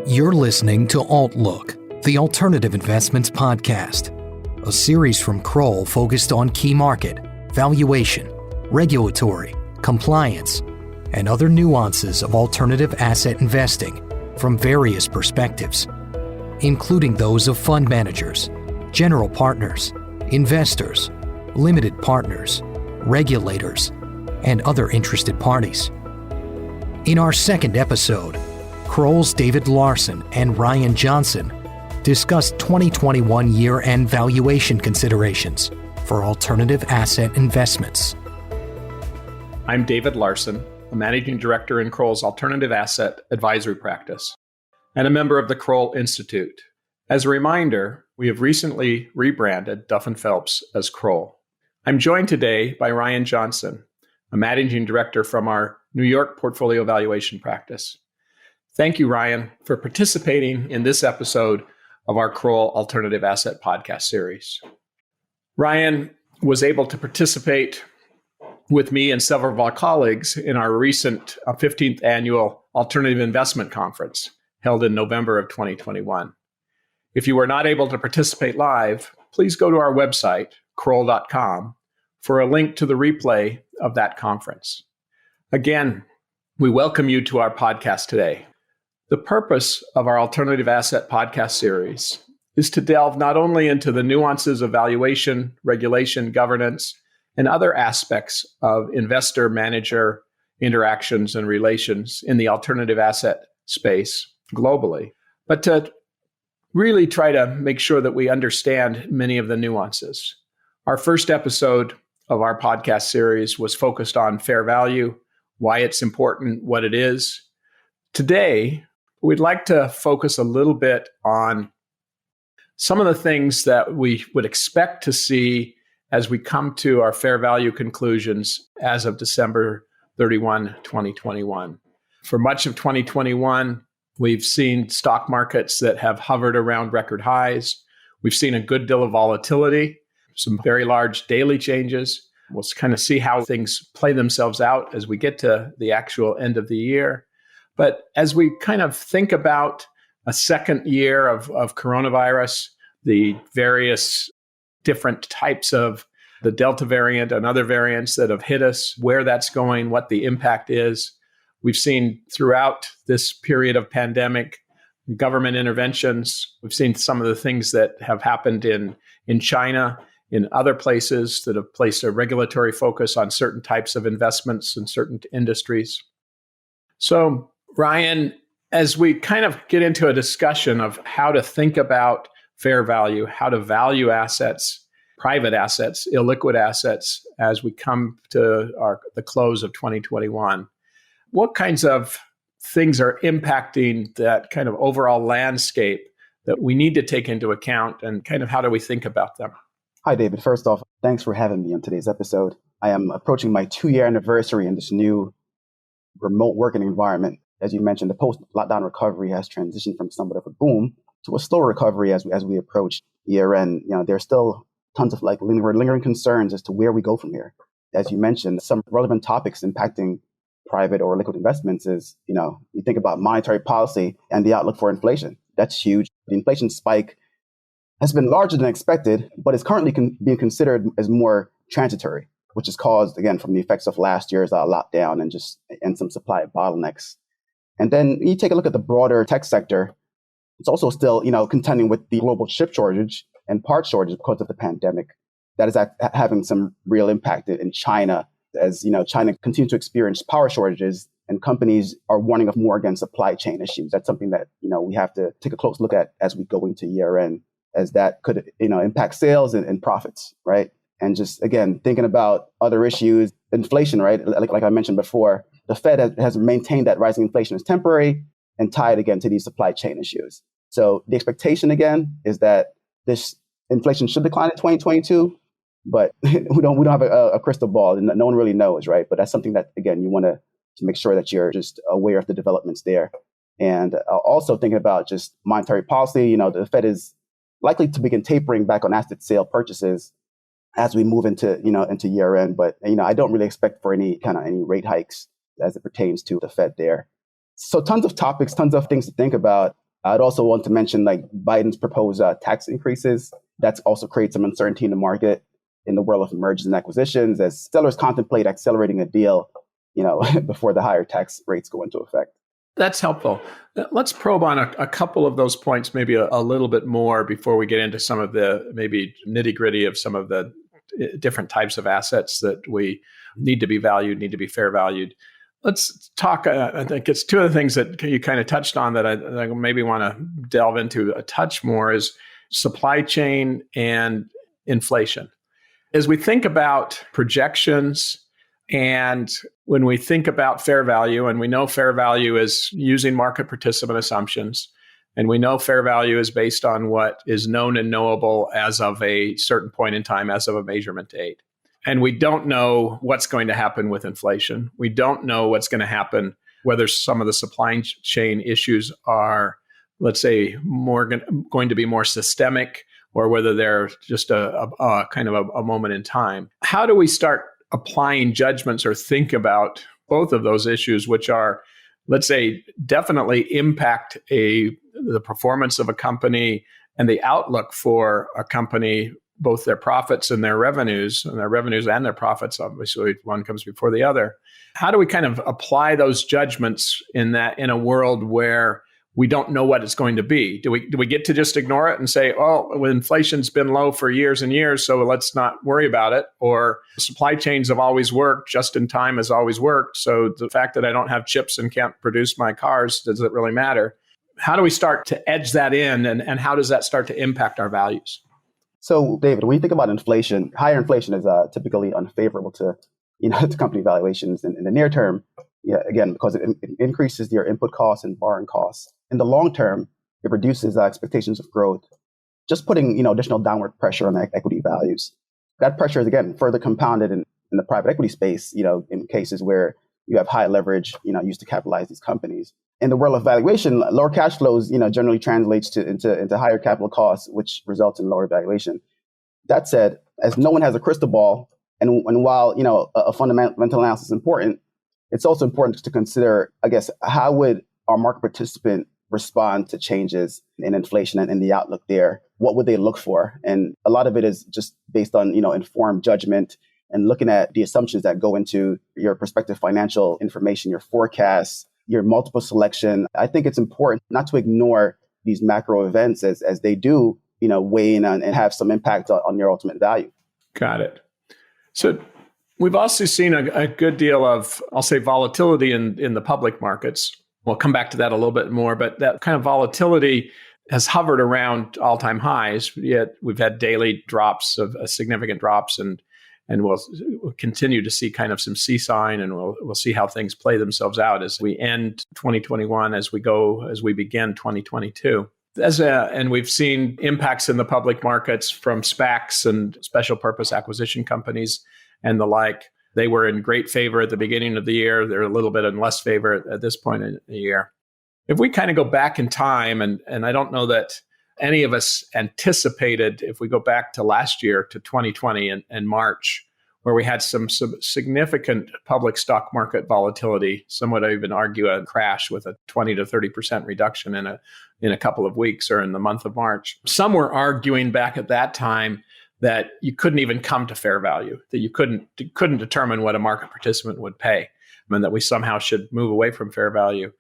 You're listening to Outlook, the Alternative Investments Podcast, a series from Kroll focused on key market, valuation, regulatory, compliance, and other nuances of alternative asset investing from various perspectives, including those of fund managers, general partners, investors, limited partners, regulators, and other interested parties. In our second episode, Kroll's David Larsen and Ryan Johnson discussed 2021 year-end valuation considerations for alternative asset investments. I'm David Larsen, a managing director in Kroll's alternative asset advisory practice and a member of the Kroll Institute. As a reminder, we have recently rebranded Duff & Phelps as Kroll. I'm joined today by Ryan Johnson, a managing director from our New York portfolio valuation practice. Thank you, Ryan, for participating in this episode of our Kroll Alternative Asset Podcast series. Ryan was able to participate with me and several of our colleagues in our recent 15th annual Alternative Investment Conference held in November of 2021. If you were not able to participate live, please go to our website, kroll.com, for a link to the replay of that conference. Again, we welcome you to our podcast today. The purpose of our Alternative Asset Podcast series is to delve not only into the nuances of valuation, regulation, governance, and other aspects of investor-manager interactions and relations in the alternative asset space globally, but to really try to make sure that we understand many of the nuances. Our first episode of our podcast series was focused on fair value, why it's important, what it is. Today, we'd like to focus a little bit on some of the things that we would expect to see as we come to our fair value conclusions as of December 31, 2021. For much of 2021, we've seen stock markets that have hovered around record highs. We've seen a good deal of volatility, some very large daily changes. We'll kind of see how things play themselves out as we get to the actual end of the year. But as we kind of think about a second year of coronavirus, the various different types of the Delta variant and other variants that have hit us, where that's going, what the impact is. We've seen throughout this period of pandemic, government interventions. We've seen some of the things that have happened in China, in other places that have placed a regulatory focus on certain types of investments in certain industries. So, Ryan, as we kind of get into a discussion of how to think about fair value, how to value assets, private assets, illiquid assets, as we come to the close of 2021, what kinds of things are impacting that kind of overall landscape that we need to take into account, and kind of how do we think about them? Hi, David. First off, thanks for having me on today's episode. I am approaching my 2-year anniversary in this new remote working environment. As you mentioned, the post-lockdown recovery has transitioned from somewhat of a boom to a slower recovery as we approach year-end. There's still tons of lingering concerns as to where we go from here. As you mentioned, some relevant topics impacting private or liquid investments is, you think about monetary policy and the outlook for inflation. That's huge. The inflation spike has been larger than expected, but is currently being considered as more transitory, which is caused, again, from the effects of last year's lockdown and some supply bottlenecks. And then you take a look at the broader tech sector. It's also still, contending with the global chip shortage and part shortage because of the pandemic. That is having some real impact in China, as China continues to experience power shortages, and companies are warning of more against supply chain issues. That's something that we have to take a close look at as we go into year end, as that could impact sales and profits, right? And just again thinking about other issues, inflation, right? Like I mentioned before, the Fed has maintained that rising inflation is temporary and tied again to these supply chain issues. So the expectation again is that this inflation should decline in 2022, but we don't have a crystal ball, and no one really knows, right? But that's something that again you want to make sure that you're just aware of the developments there. And also thinking about just monetary policy, the Fed is likely to begin tapering back on asset sale purchases as we move into year end. But I don't really expect for any rate hikes as it pertains to the Fed there. So tons of topics, tons of things to think about. I'd also want to mention like Biden's proposed tax increases. That's also creates some uncertainty in the market in the world of mergers and acquisitions as sellers contemplate accelerating a deal, before the higher tax rates go into effect. That's helpful. Let's probe on a couple of those points, maybe a little bit more before we get into some of the maybe nitty gritty of some of the different types of assets that we need to be valued, need to be fair valued. Let's talk, I think it's two of the things that you kind of touched on that I maybe want to delve into a touch more is supply chain and inflation. As we think about projections and when we think about fair value, and we know fair value is using market participant assumptions, and we know fair value is based on what is known and knowable as of a certain point in time, as of a measurement date. And we don't know what's going to happen with inflation. We don't know what's going to happen, whether some of the supply chain issues are, let's say, going to be more systemic, or whether they're just a kind of a moment in time. How do we start applying judgments or think about both of those issues, which are, let's say, definitely impact the performance of a company and the outlook for a company, both their profits and their revenues and their profits, obviously one comes before the other. How do we kind of apply those judgments in a world where we don't know what it's going to be? Do we get to just ignore it and say, oh, well, inflation's been low for years and years, so let's not worry about it? Or supply chains have always worked, just in time has always worked, so the fact that I don't have chips and can't produce my cars, does it really matter? How do we start to edge that in, and how does that start to impact our values? So, David, when you think about inflation, higher inflation is typically unfavorable to to company valuations in the near term. Yeah, again, because it increases your input costs and borrowing costs. In the long term, it reduces expectations of growth, just putting additional downward pressure on equity values. That pressure is again further compounded in the private equity space. In cases where you have high leverage, used to capitalize these companies. In the world of valuation, lower cash flows, generally translates into higher capital costs, which results in lower valuation. That said, as no one has a crystal ball, and while a fundamental analysis is important, it's also important to consider, I guess, how would our market participant respond to changes in inflation and in the outlook there? What would they look for? And a lot of it is just based on, informed judgment and looking at the assumptions that go into your prospective financial information, your forecasts, your multiple selection. I think it's important not to ignore these macro events as they do, weigh in and have some impact on your ultimate value. Got it. So we've also seen a good deal of, I'll say, volatility in the public markets. We'll come back to that a little bit more, but that kind of volatility has hovered around all-time highs, yet we've had daily drops of significant drops, and we'll continue to see kind of some seesaw, and we'll see how things play themselves out as we end 2021, as we begin 2022. And we've seen impacts in the public markets from SPACs and special purpose acquisition companies and the like. They were in great favor at the beginning of the year. They're a little bit in less favor at this point in the year. If we kind of go back in time, and I don't know that any of us anticipated, if we go back to last year, to 2020 and March, where we had some significant public stock market volatility. Some would even argue a crash with a 20 to 30% reduction in a couple of weeks or in the month of March. Some were arguing back at that time that you couldn't even come to fair value, that you couldn't determine what a market participant would pay, and that we somehow should move away from fair value.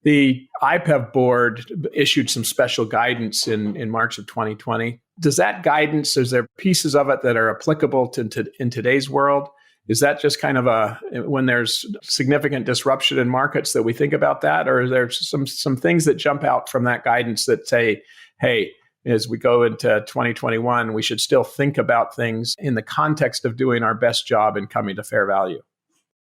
The IPEV board issued some special guidance in March of 2020. Does that guidance, is there pieces of it that are applicable in today's world? Is that just kind of when there's significant disruption in markets that we think about that? Or are there some things that jump out from that guidance that say, hey, as we go into 2021, we should still think about things in the context of doing our best job in coming to fair value?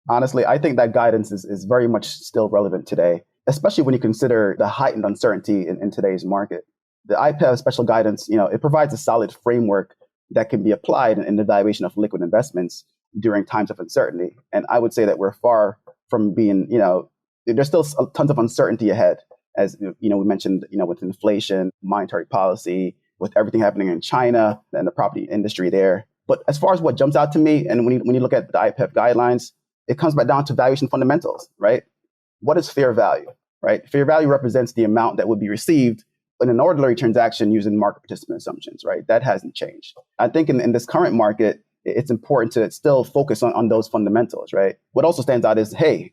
Honestly, I think that guidance is very much still relevant today, especially when you consider the heightened uncertainty in today's market. The IPEV special guidance, it provides a solid framework that can be applied in the evaluation of liquid investments during times of uncertainty. And I would say that we're far from being, there's still tons of uncertainty ahead, as we mentioned, with inflation, monetary policy, with everything happening in China and the property industry there. But as far as what jumps out to me, and when you look at the IPEV guidelines, it comes back down to valuation fundamentals, right? What is fair value, right? Fair value represents the amount that would be received in an ordinary transaction using market participant assumptions, right? That hasn't changed. I think in this current market, it's important to still focus on those fundamentals, right? What also stands out is, hey,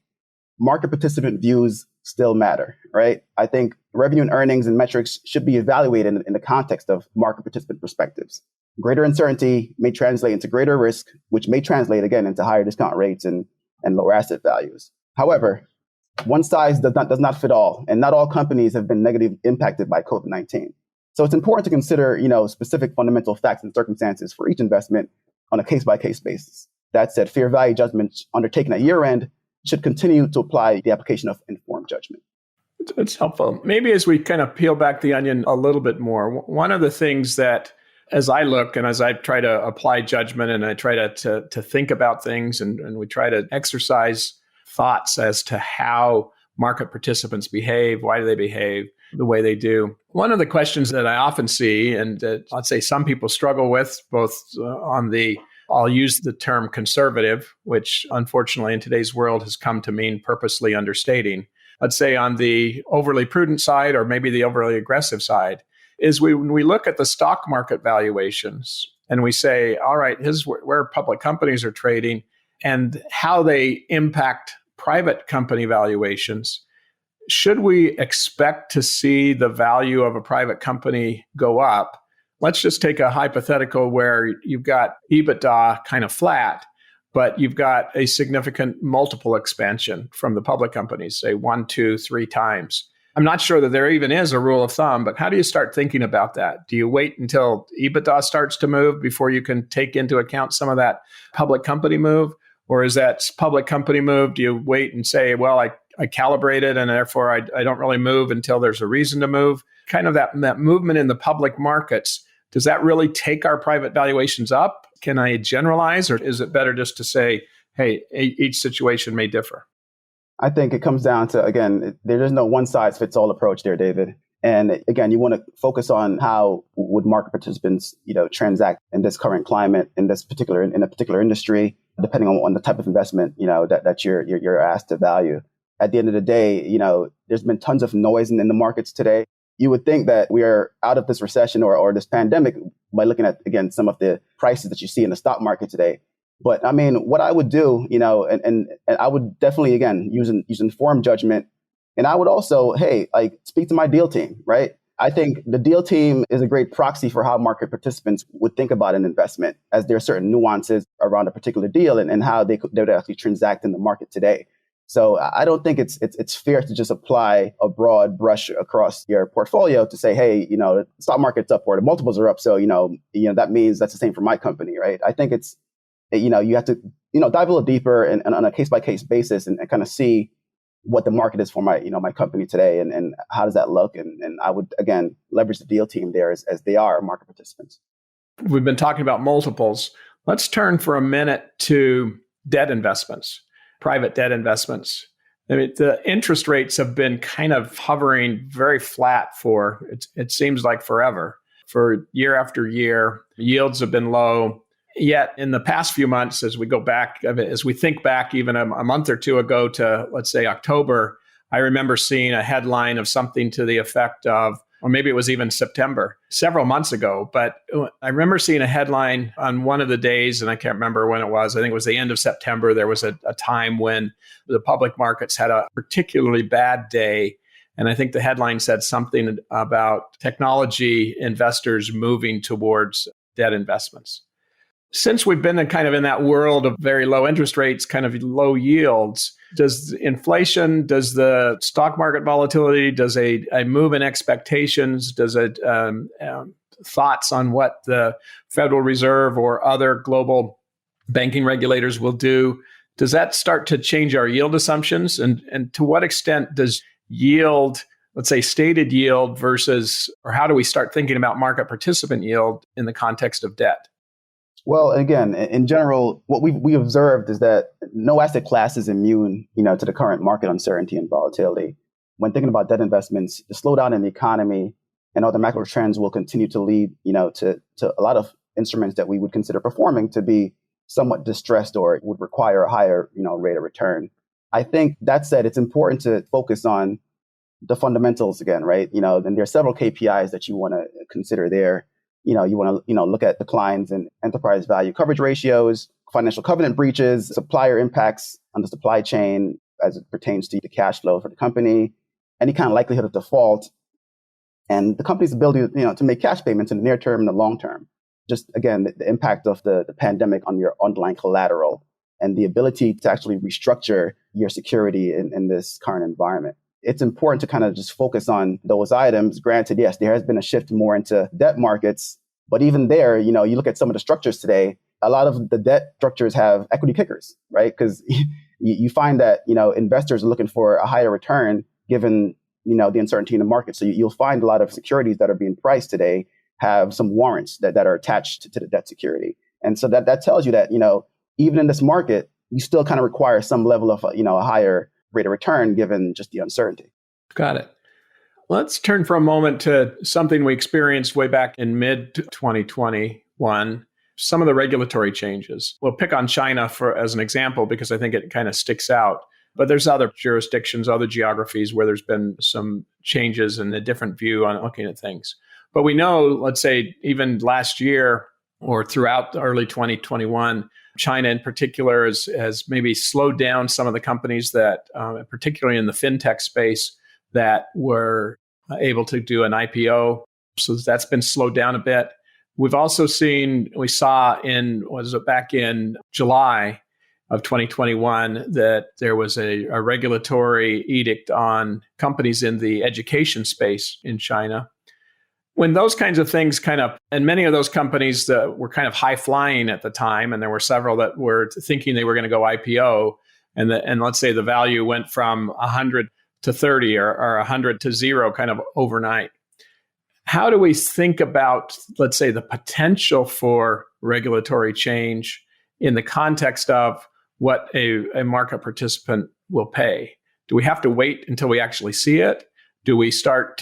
market participant views still matter, right? I think revenue and earnings and metrics should be evaluated in the context of market participant perspectives. Greater uncertainty may translate into greater risk, which may translate again into higher discount rates and lower asset values. However, one size does not fit all, and not all companies have been negatively impacted by COVID-19. So it's important to consider, specific fundamental facts and circumstances for each investment on a case-by-case basis. That said, fair value judgments undertaken at year-end should continue to apply the application of informed judgment. It's helpful. Maybe as we kind of peel back the onion a little bit more, one of the things that as I look and as I try to apply judgment and I try to think about things and we try to exercise thoughts as to how market participants behave, why do they behave the way they do. One of the questions that I often see, and I'd say some people struggle with, both I'll use the term conservative, which unfortunately in today's world has come to mean purposely understating. I'd say on the overly prudent side or maybe the overly aggressive side, is when we look at the stock market valuations and we say, all right, here's where public companies are trading and how they impact private company valuations. Should we expect to see the value of a private company go up? Let's just take a hypothetical where you've got EBITDA kind of flat, but you've got a significant multiple expansion from the public companies, say 1, 2, 3 times. I'm not sure that there even is a rule of thumb, but how do you start thinking about that? Do you wait until EBITDA starts to move before you can take into account some of that public company move? Or is that public company move? Do you wait and say, well, I calibrated and therefore I don't really move until there's a reason to move? Kind of that movement in the public markets, does that really take our private valuations up? Can I generalize, or is it better just to say, hey, each situation may differ? I think it comes down to, again, there is no one size fits all approach there, David. And again, you want to focus on how would market participants, transact in this current climate, in a particular industry, depending on the type of investment, that you're asked to value. At the end of the day, there's been tons of noise in the markets today. You would think that we are out of this recession or this pandemic by looking at, again, some of the prices that you see in the stock market today. But I mean, what I would do, and I would definitely, again, use informed judgment. And I would also, speak to my deal team, right? I think the deal team is a great proxy for how market participants would think about an investment, as there are certain nuances around a particular deal and how they would actually transact in the market today. So I don't think it's fair to just apply a broad brush across your portfolio to say, hey, the stock market's up or the multiples are up, so that means that's the same for my company, right? I think it's you have to dive a little deeper and on a case by case basis and kind of see what the market is for my my company today and how does that look, and I would again leverage the deal team there as they are market participants. We've been talking about multiples. Let's turn for a minute to debt investments. Private debt investments. I mean, the interest rates have been kind of hovering very flat for, it seems like forever. For year after year, yields have been low. Yet in the past few months, as we think back even a month or two ago to, let's say, October, I remember seeing a headline of something to the effect of, or maybe it was even September, several months ago. But I remember seeing a headline on one of the days, and I can't remember when it was. I think it was the end of September. There was a time when the public markets had a particularly bad day. And I think the headline said something about technology investors moving towards debt investments. Since we've been in that world of very low interest rates, kind of low yields, does inflation, does the stock market volatility, does a move in expectations, does it thoughts on what the Federal Reserve or other global banking regulators will do, does that start to change our yield assumptions? And to what extent does yield, let's say stated yield versus, or how do we start thinking about market participant yield in the context of debt? Well, again, in general, what we observed is that no asset class is immune, to the current market uncertainty and volatility. When thinking about debt investments, the slowdown in the economy and other macro trends will continue to lead, to a lot of instruments that we would consider performing to be somewhat distressed or would require a higher, rate of return. I think that said, it's important to focus on the fundamentals again, right? Then there are several KPIs that you want to consider there. You want to, look at declines in enterprise value coverage ratios, financial covenant breaches, supplier impacts on the supply chain as it pertains to the cash flow for the company, any kind of likelihood of default, and the company's ability, to make cash payments in the near term and the long term. Just again, the impact of the pandemic on your underlying collateral and the ability to actually restructure your security in this current environment. It's important to kind of just focus on those items. Granted, yes, there has been a shift more into debt markets, but even there, you look at some of the structures today, a lot of the debt structures have equity kickers, right? Because you find that, investors are looking for a higher return given, the uncertainty in the market. So you'll find a lot of securities that are being priced today have some warrants that are attached to the debt security. And so that tells you that, even in this market, you still kind of require some level of, a higher rate of return given just the uncertainty. Got it. Let's turn for a moment to something we experienced way back in mid-2021, some of the regulatory changes. We'll pick on China as an example because I think it kind of sticks out. But there's other jurisdictions, other geographies where there's been some changes and a different view on looking at things. But we know, let's say, even last year or throughout early 2021, China in particular has maybe slowed down some of the companies that, particularly in the fintech space, that were able to do an IPO. So that's been slowed down a bit. We've also saw back in July of 2021 that there was a regulatory edict on companies in the education space in China. When those kinds of things and many of those companies that were kind of high flying at the time, and there were several that were thinking they were going to go IPO, and let's say the value went from 100 to 30 or 100 to 0 kind of overnight. How do we think about, let's say, the potential for regulatory change in the context of what a market participant will pay? Do we have to wait until we actually see it? Do we start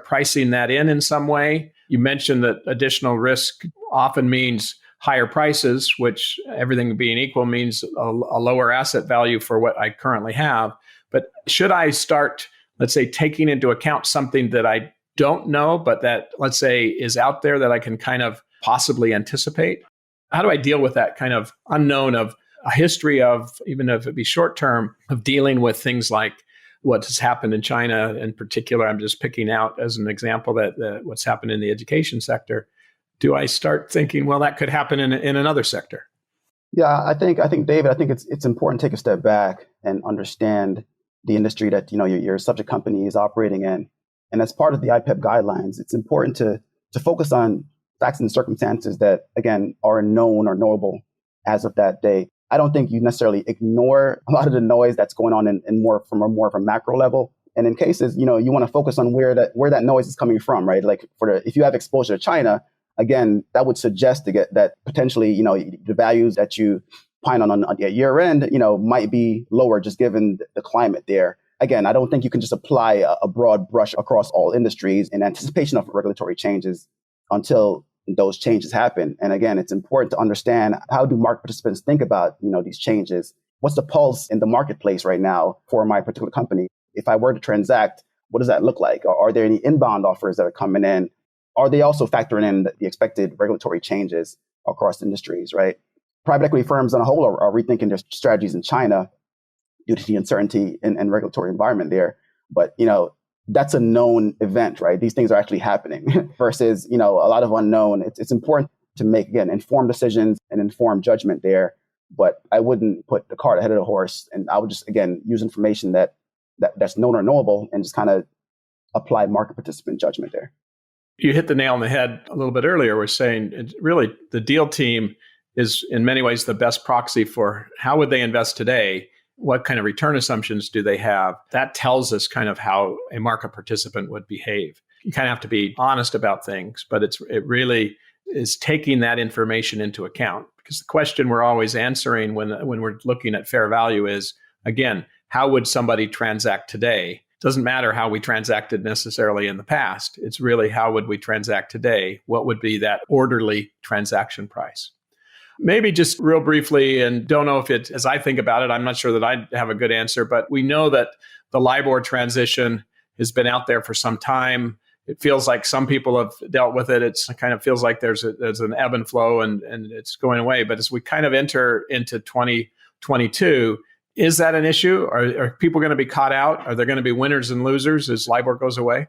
pricing that in some way? You mentioned that additional risk often means higher prices, which everything being equal means a lower asset value for what I currently have. But should I start, let's say, taking into account something that I don't know, but that, let's say, is out there that I can kind of possibly anticipate? How do I deal with that kind of unknown of a history of, even if it be short term, of dealing with things like what has happened in China in particular? I'm just picking out as an example that what's happened in the education sector. Do I start thinking, well, that could happen in another sector? Yeah, I think David, it's important to take a step back and understand the industry that your subject company is operating in. And as part of the IPEP guidelines, it's important to focus on facts and circumstances that, again, are known or knowable as of that day. I don't think you necessarily ignore a lot of the noise that's going on in more of a macro level. And in cases, you want to focus on where that noise is coming from, right? Like if you have exposure to China, again, that would suggest that potentially, the values that you pine on at year end, might be lower just given the climate there. Again, I don't think you can just apply a broad brush across all industries in anticipation of regulatory changes until those changes happen. And again, it's important to understand, how do market participants think about, these changes? What's the pulse in the marketplace right now for my particular company? If I were to transact, what does that look like? Are there any inbound offers that are coming in? Are they also factoring in the expected regulatory changes across industries, right? Private equity firms on a whole are rethinking their strategies in China due to the uncertainty and regulatory environment there. But, that's a known event, right? These things are actually happening versus, a lot of unknown. It's important to make, again, informed decisions and informed judgment there. But I wouldn't put the cart ahead of the horse. And I would just, again, use information that's known or knowable and just kind of apply market participant judgment there. You hit the nail on the head a little bit earlier. We're saying really the deal team is in many ways the best proxy for how would they invest today. What kind of return assumptions do they have? That tells us kind of how a market participant would behave. You kind of have to be honest about things, but it really is taking that information into account. Because the question we're always answering when we're looking at fair value is, again, how would somebody transact today? It doesn't matter how we transacted necessarily in the past. It's really how would we transact today? What would be that orderly transaction price? Maybe just real briefly, and don't know if it, as I think about it, I'm not sure that I have a good answer, but we know that the LIBOR transition has been out there for some time. It feels like some people have dealt with it. It kind of feels like there's an ebb and flow and it's going away. But as we kind of enter into 2022, is that an issue? Are people going to be caught out? Are there going to be winners and losers as LIBOR goes away?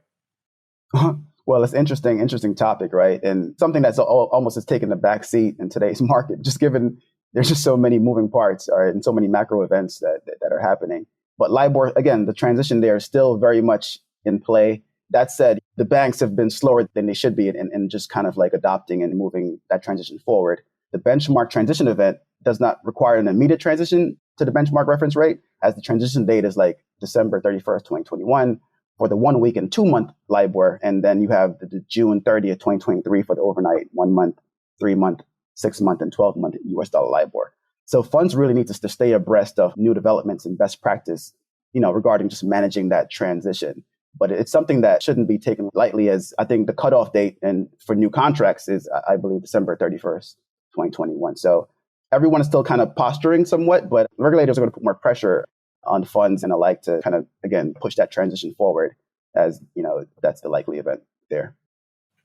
Well, it's interesting topic, right? And something that's almost has taken the back seat in today's market, just given there's just so many moving parts, right, and so many macro events that are happening. But LIBOR, again, the transition there is still very much in play. That said, the banks have been slower than they should be in just kind of like adopting and moving that transition forward. The benchmark transition event does not require an immediate transition to the benchmark reference rate, as the transition date is like December 31st, 2021 for the 1 week and 2 month LIBOR. And then you have the June 30th, 2023 for the overnight 1 month, 3 month, 6 month, and 12 month US dollar LIBOR. So funds really need to stay abreast of new developments and best practice, regarding just managing that transition. But it's something that shouldn't be taken lightly, as I think the cutoff date and for new contracts is, I believe, December 31st, 2021. So everyone is still kind of posturing somewhat, but regulators are going to put more pressure on funds and alike to kind of, again, push that transition forward, as, that's the likely event there.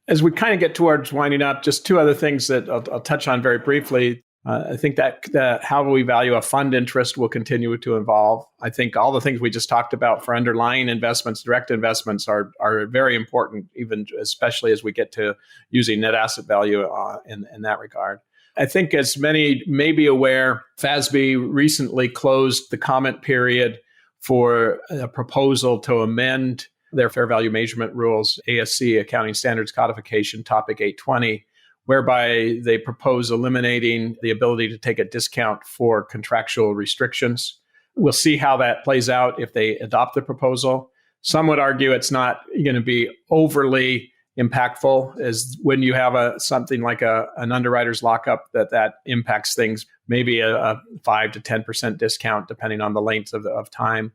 As we kind of get towards winding up, just two other things that I'll touch on very briefly. I think that how we value a fund interest will continue to evolve. I think all the things we just talked about for underlying investments, direct investments are very important, even especially as we get to using net asset value in that regard. I think, as many may be aware, FASB recently closed the comment period for a proposal to amend their fair value measurement rules, ASC, Accounting Standards Codification, Topic 820, whereby they propose eliminating the ability to take a discount for contractual restrictions. We'll see how that plays out if they adopt the proposal. Some would argue it's not going to be overly impactful, as when you have something like an underwriter's lockup, that impacts things, maybe a 5 to 10% discount, depending on the length of time.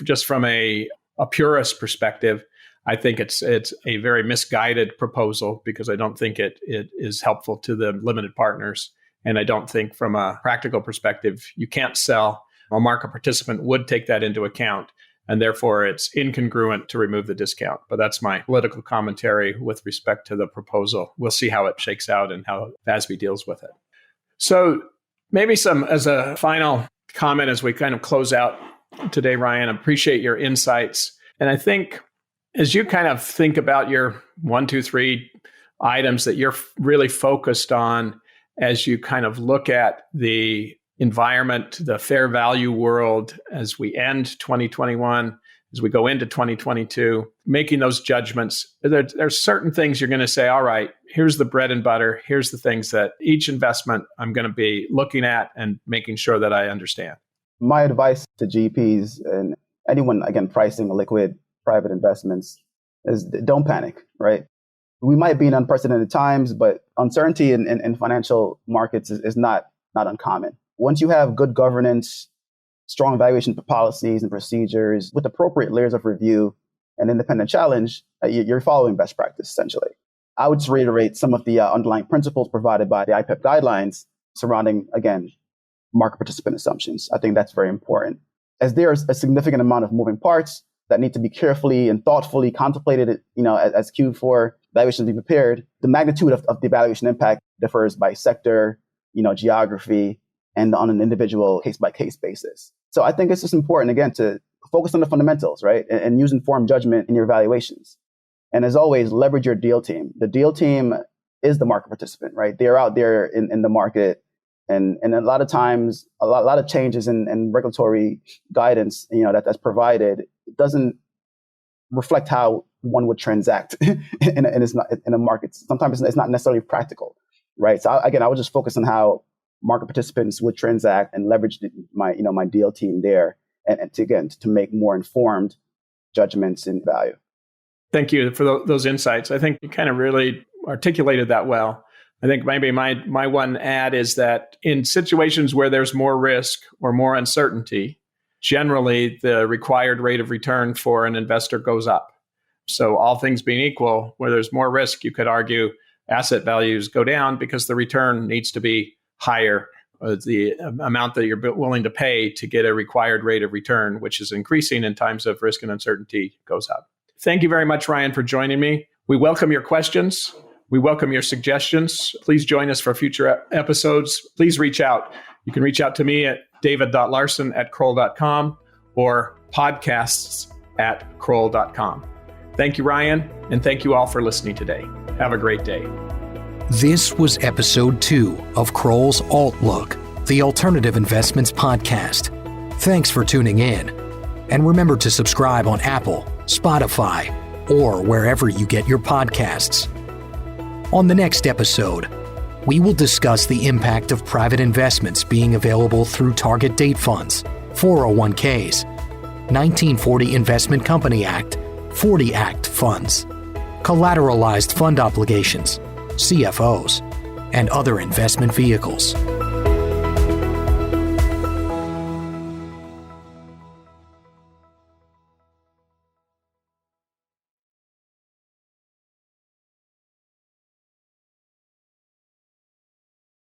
Just from a purist perspective, I think it's a very misguided proposal, because I don't think it is helpful to the limited partners. And I don't think, from a practical perspective, you can't sell. A market participant would take that into account, and therefore it's incongruent to remove the discount. But that's my political commentary with respect to the proposal. We'll see how it shakes out and how FASB deals with it. So maybe as a final comment as we kind of close out today, Ryan, I appreciate your insights. And I think, as you kind of think about your 1, 2, 3 items that you're really focused on, as you kind of look at the environment, the fair value world, as we end 2021, as we go into 2022, making those judgments, there's certain things you're going to say, all right, here's the bread and butter. Here's the things that each investment I'm going to be looking at and making sure that I understand. My advice to GPs and anyone, again, pricing liquid private investments is don't panic, right? We might be in unprecedented times, but uncertainty in financial markets is not uncommon. Once you have good governance, strong valuation policies and procedures with appropriate layers of review and independent challenge, you're following best practice, essentially. I would just reiterate some of the underlying principles provided by the IPEP guidelines surrounding, again, market participant assumptions. I think that's very important. As there's a significant amount of moving parts that need to be carefully and thoughtfully contemplated, as Q4 valuations be prepared, the magnitude of the valuation impact differs by sector, geography, and on an individual case-by-case basis. So I think it's just important, again, to focus on the fundamentals, right? And use informed judgment in your valuations. And as always, leverage your deal team. The deal team is the market participant, right? They're out there in the market. And a lot of times, a lot of changes in regulatory guidance, that's provided, doesn't reflect how one would transact in a market. Sometimes it's not necessarily practical, right? So I would just focus on how market participants would transact and leverage my deal team there, and to make more informed judgments in value. Thank you for those insights. I think you kind of really articulated that well. I think maybe my one add is that in situations where there's more risk or more uncertainty, generally the required rate of return for an investor goes up. So all things being equal, where there's more risk, you could argue asset values go down because the return needs to be higher. The amount that you're willing to pay to get a required rate of return, which is increasing in times of risk and uncertainty, goes up. Thank you very much, Ryan, for joining me. We welcome your questions. We welcome your suggestions. Please join us for future episodes. Please reach out. You can reach out to me at david.larsen@kroll.com or podcasts@kroll.com. Thank you, Ryan, and thank you all for listening today. Have a great day. This was episode 2 of Kroll's Alt Look, the Alternative Investments Podcast. Thanks for tuning in. And remember to subscribe on Apple, Spotify, or wherever you get your podcasts. On the next episode, we will discuss the impact of private investments being available through target date funds, 401ks, 1940 Investment Company Act, 40 Act funds, collateralized fund obligations, CFOs, and other investment vehicles.